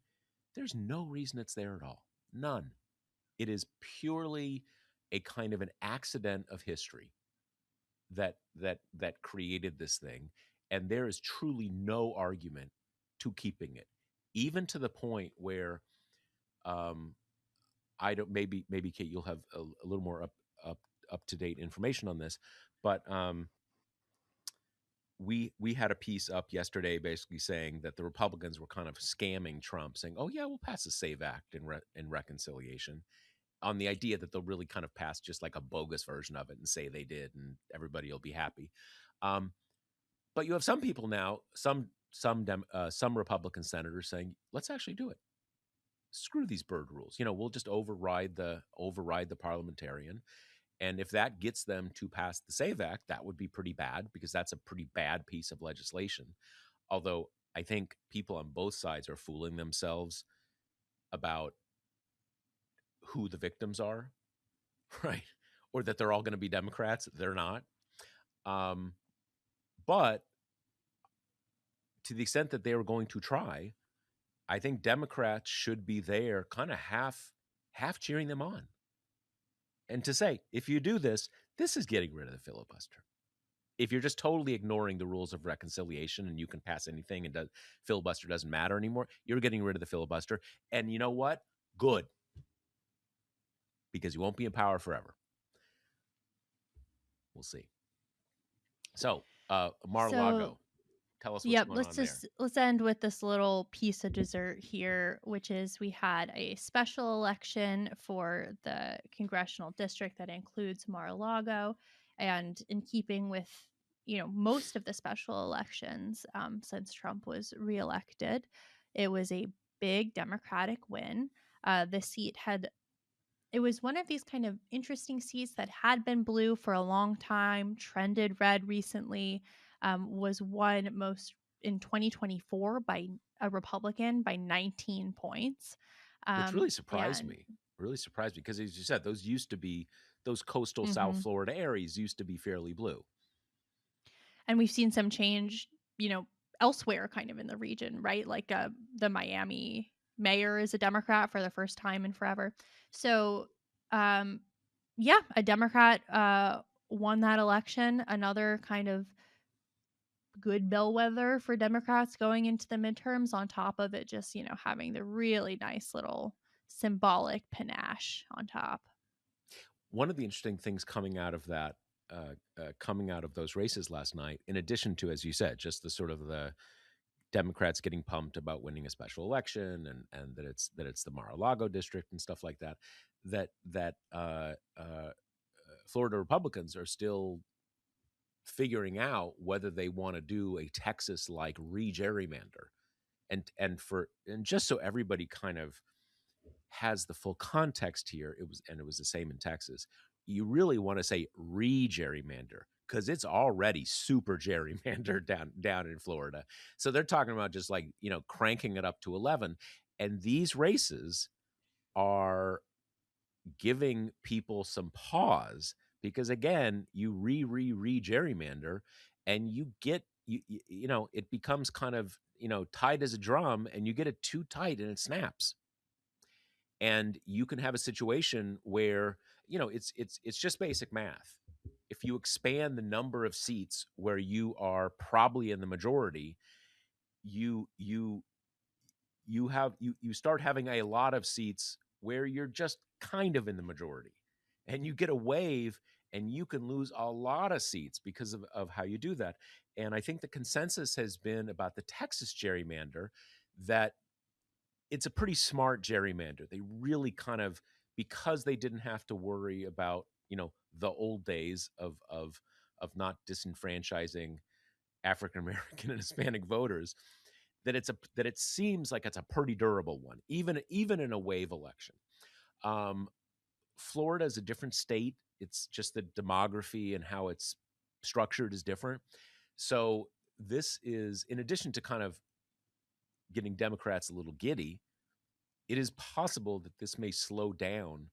There's no reason it's there at all. None. It is purely a kind of an accident of history that created this thing, and there is truly no argument to keeping it, even to the point where, um, I don't, maybe Kate, you'll have a little more up to date information on this, but we had a piece up yesterday basically saying that the Republicans were kind of scamming Trump, saying, "Oh yeah, we'll pass the Save Act in reconciliation," on the idea that they'll really kind of pass just like a bogus version of it and say they did, and everybody will be happy. Um, but you have some people now, some Republican senators saying, "Let's actually do it. Screw these bird rules. We'll just override the parliamentarian." And if that gets them to pass the Save Act, that would be pretty bad, because that's a pretty bad piece of legislation. Although I think people on both sides are fooling themselves about who the victims are, right? Or that they're all going to be Democrats. They're not. Um, but to the extent that they were going to try, I think Democrats should be there kind of half cheering them on. And to say, if you do this, this is getting rid of the filibuster. If you're just totally ignoring the rules of reconciliation and you can pass anything and filibuster doesn't matter anymore, you're getting rid of the filibuster. And you know what? Good. Because you won't be in power forever. We'll see. So, Mar-a-Lago, tell us what's Yep, going on there. let's end with this little piece of dessert here, which is we had a special election for the congressional district that includes Mar-a-Lago, and in keeping with most of the special elections since Trump was reelected, it was a big Democratic win. The seat it was one of these kind of interesting seats that had been blue for a long time, trended red recently, was won most in 2024 by a Republican by 19 points. Which really surprised And me. Really surprised me because, as you said, those coastal South mhm. Florida areas used to be fairly blue. And we've seen some change, elsewhere kind of in the region, right? Like the Miami mayor is a Democrat for the first time in forever. So, um, yeah, a Democrat won that election. Another kind of good bellwether for Democrats going into the midterms, on top of it just, having the really nice little symbolic panache on top. One of the interesting things coming out of that, coming out of those races last night, in addition to, as you said, just the sort of the Democrats getting pumped about winning a special election and that it's the Mar-a-Lago district and stuff like that, Florida Republicans are still figuring out whether they want to do a Texas like re-gerrymander, and just so everybody kind of has the full context here, it was the same in Texas. You really want to say re-gerrymander because it's already super gerrymandered down in Florida. So they're talking about just like, cranking it up to 11. And these races are giving people some pause because, again, you re gerrymander and you get it becomes kind of tight as a drum, and you get it too tight and it snaps. And you can have a situation where it's just basic math. If you expand the number of seats where you are probably in the majority, you you you start having a lot of seats where you're just kind of in the majority, and you get a wave and you can lose a lot of seats because of how you do that. And I think the consensus has been about the Texas gerrymander that it's a pretty smart gerrymander. They really kind of, because they didn't have to worry about the old days of not disenfranchising African American and Hispanic voters, that it seems like it's a pretty durable one, even in a wave election. Um, Florida is a different state. It's just the demography and how it's structured is different. So this is, in addition to kind of getting Democrats a little giddy, it is possible that this may slow down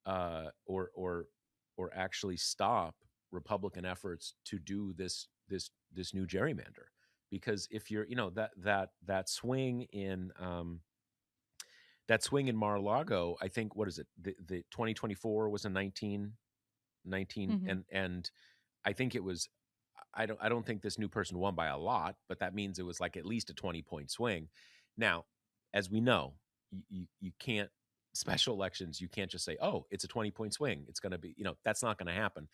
or actually stop Republican efforts to do this new gerrymander. Because if you're that swing in Mar-a-Lago, I think, what is it, the 2024 was a 19, Hmm. and I think it was, I don't think this new person won by a lot, but that means it was like at least a 20-point swing. Now, as we know, you can't, special elections, you can't just say, oh, it's a 20-point swing, it's going to be, that's not going to happen.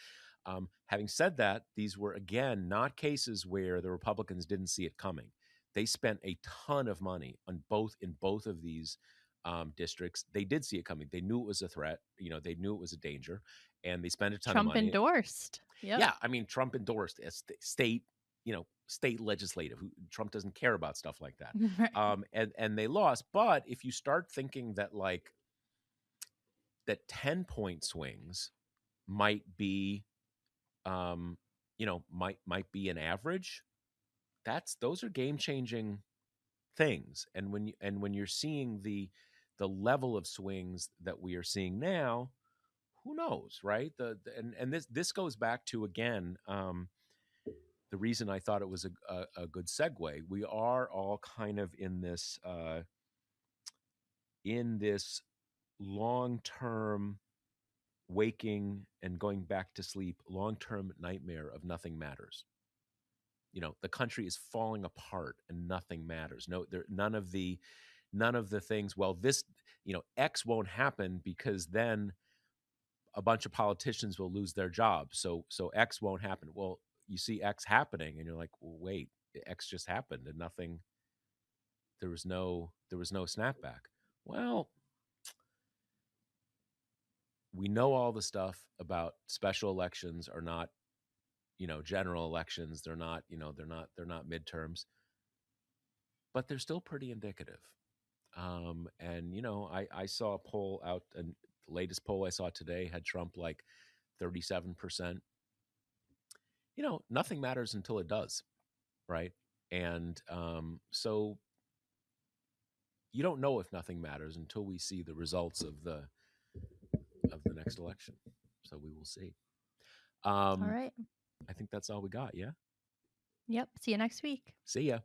Having said that, these were, again, not cases where the Republicans didn't see it coming. They spent a ton of money in both of these districts. They did see it coming. They knew it was a threat. They knew it was a danger, and they spent a ton of Trump money. endorsed. Yep. Yeah, I mean, Trump endorsed a state, state legislative. Trump doesn't care about stuff like that. Right. And they lost. But if you start thinking that that 10-point swings might be, might be an average, those are game changing things. And when you're seeing the level of swings that we are seeing now, who knows, right? And this goes back to, again, the reason I thought it was a good segue. We are all kind of in this long term waking and going back to sleep, long term nightmare of nothing matters. The country is falling apart and nothing matters. No, there none of the things. Well, this X won't happen because then a bunch of politicians will lose their jobs. So X won't happen. Well, you see X happening, and you're like, well, wait, X just happened, and nothing. There was no snapback. Well, we know all the stuff about special elections are not general elections. They're not midterms, but they're still pretty indicative. And I saw a poll out, and the latest poll I saw today had Trump like 37%. Nothing matters until it does, right? And so you don't know if nothing matters until we see the results of the next election. So we will see. All um right. I think that's all we got. Yeah. Yep. See you next week. See ya.